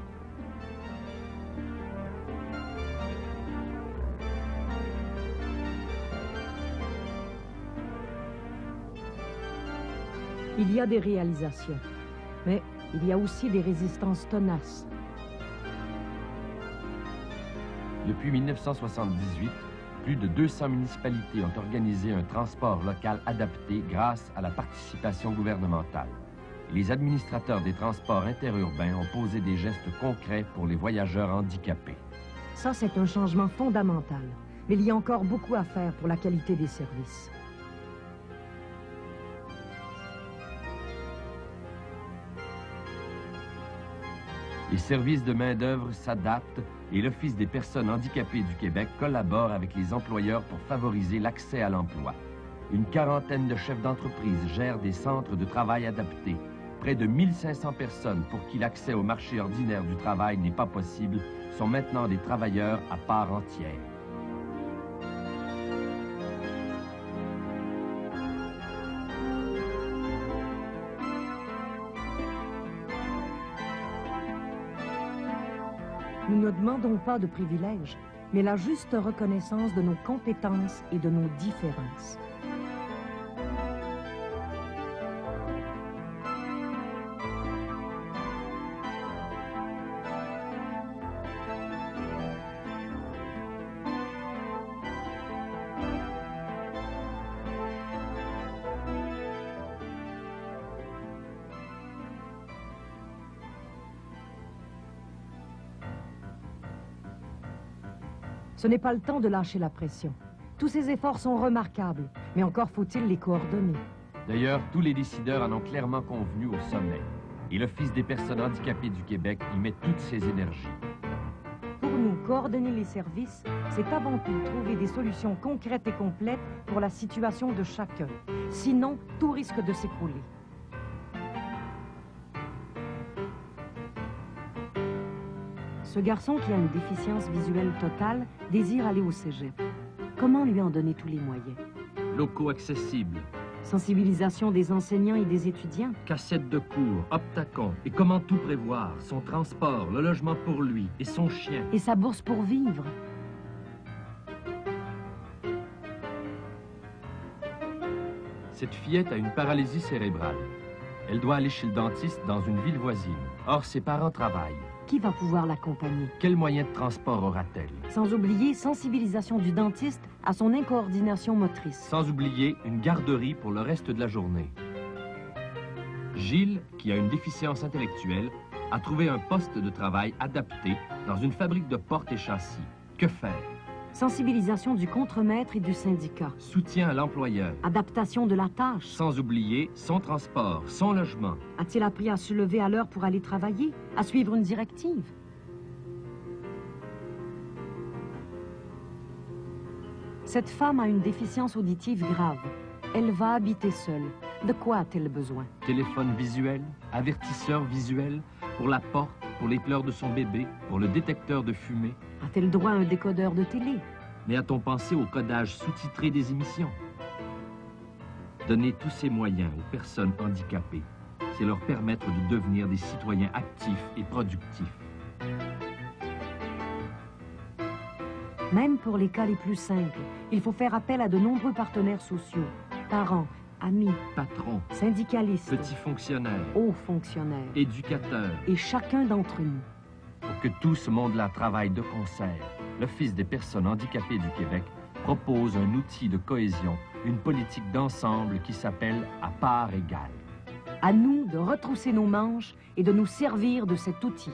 Il y a des réalisations, mais il y a aussi des résistances tenaces. Depuis 1978, plus de 200 municipalités ont organisé un transport local adapté grâce à la participation gouvernementale. Les administrateurs des transports interurbains ont posé des gestes concrets pour les voyageurs handicapés. Ça, c'est un changement fondamental, mais il y a encore beaucoup à faire pour la qualité des services. Les services de main-d'œuvre s'adaptent et l'Office des personnes handicapées du Québec collabore avec les employeurs pour favoriser l'accès à l'emploi. Une quarantaine de chefs d'entreprise gèrent des centres de travail adaptés. Près de 1500 personnes pour qui l'accès au marché ordinaire du travail n'est pas possible sont maintenant des travailleurs à part entière. Nous ne demandons pas de privilèges, mais la juste reconnaissance de nos compétences et de nos différences. Ce n'est pas le temps de lâcher la pression. Tous ces efforts sont remarquables, mais encore faut-il les coordonner. D'ailleurs, tous les décideurs en ont clairement convenu au sommet. et l'Office des personnes handicapées du Québec y met toutes ses énergies. Pour nous, coordonner les services, c'est avant tout trouver des solutions concrètes et complètes pour la situation de chacun. Sinon, tout risque de s'écrouler. Ce garçon qui a une déficience visuelle totale désire aller au cégep. Comment lui en donner tous les moyens? Locaux accessibles. Sensibilisation des enseignants et des étudiants. Cassettes de cours, optacon. Et comment tout prévoir? Son transport, le logement pour lui et son chien. Et sa bourse pour vivre. Cette fillette a une paralysie cérébrale. Elle doit aller chez le dentiste dans une ville voisine. Or, ses parents travaillent. Qui va pouvoir l'accompagner? Quel moyen de transport aura-t-elle? Sans oublier sensibilisation du dentiste à son incoordination motrice. Sans oublier une garderie pour le reste de la journée. Gilles, qui a une déficience intellectuelle, a trouvé un poste de travail adapté dans une fabrique de portes et châssis. Que faire? Sensibilisation du contremaître et du syndicat. Soutien à l'employeur. Adaptation de la tâche. Sans oublier son transport, son logement. A-t-il appris à se lever à l'heure pour aller travailler? À suivre une directive? Cette femme a une déficience auditive grave. Elle va habiter seule. De quoi a-t-elle besoin? Téléphone visuel, avertisseur visuel, pour la porte, pour les pleurs de son bébé, pour le détecteur de fumée. A-t-elle droit à un décodeur de télé? Mais a-t-on pensé au codage sous-titré des émissions? Donner tous ces moyens aux personnes handicapées, c'est leur permettre de devenir des citoyens actifs et productifs. Même pour les cas les plus simples, il faut faire appel à de nombreux partenaires sociaux, parents, amis, patrons, syndicalistes, petits fonctionnaires, hauts fonctionnaires, éducateurs, et chacun d'entre nous. Pour que tout ce monde-là travaille de concert, l'Office des personnes handicapées du Québec propose un outil de cohésion, une politique d'ensemble qui s'appelle « À part égale ». À nous de retrousser nos manches et de nous servir de cet outil.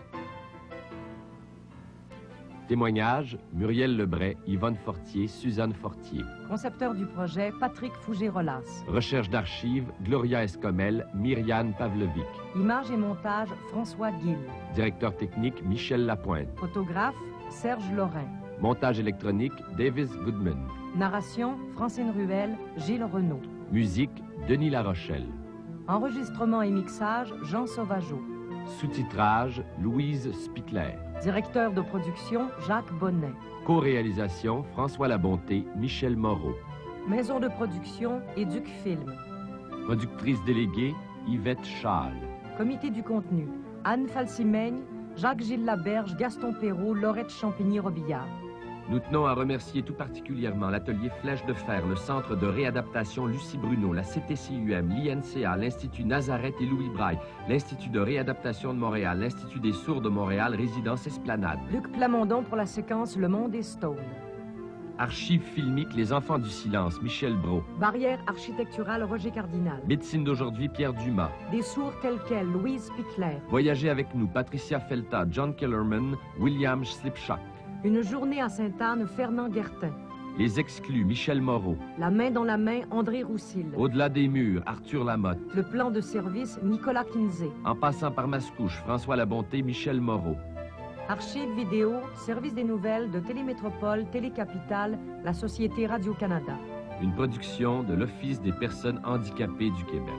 Témoignages, Muriel Lebray, Yvonne Fortier, Suzanne Fortier. Concepteur du projet, Patrick Fouger-Rolas. Recherche d'archives, Gloria Escomel, Myriane Pavlovic. Image et montage, François Guil. Directeur technique, Michel Lapointe. Photographe, Serge Lorrain. Montage électronique, Davis Goodman. Narration, Francine Ruel, Gilles Renaud. Musique, Denis Larochelle. Enregistrement et mixage, Jean Sauvageau. Sous-titrage, Louise Spickler. Directeur de production, Jacques Bonnet. Co-réalisation, François Labonté, Michel Moreau. Maison de production, Éduc Film. Productrice déléguée, Yvette Schall. Comité du contenu, Anne Falsimègne, Jacques-Gilles Laberge, Gaston Perrault, Laurette Champigny-Robillard. Nous tenons à remercier tout particulièrement l'atelier Flèche de Fer, le Centre de réadaptation Lucie Bruno, la CTCUM, l'INCA, l'Institut Nazareth et Louis Braille, l'Institut de réadaptation de Montréal, l'Institut des sourds de Montréal, Résidence Esplanade. Luc Plamondon pour la séquence Le Monde est Stone. Archives filmiques Les Enfants du Silence, Michel Brault. Barrière architecturale, Roger Cardinal. Médecine d'aujourd'hui, Pierre Dumas. Des sourds tels quels, Louise Pickler. Voyagez avec nous, Patricia Felta, John Kellerman, William Slipshock. Une journée à Sainte-Anne, Fernand Guertin. Les Exclus, Michel Moreau. La main dans la main, André Roussil. Au-delà des murs, Arthur Lamotte. Le plan de service, Nicolas Kinsey. En passant par Mascouche, François Labonté, Michel Moreau. Archives vidéo, service des nouvelles de Télémétropole, Télécapitale, la Société Radio-Canada. Une production de l'Office des personnes handicapées du Québec.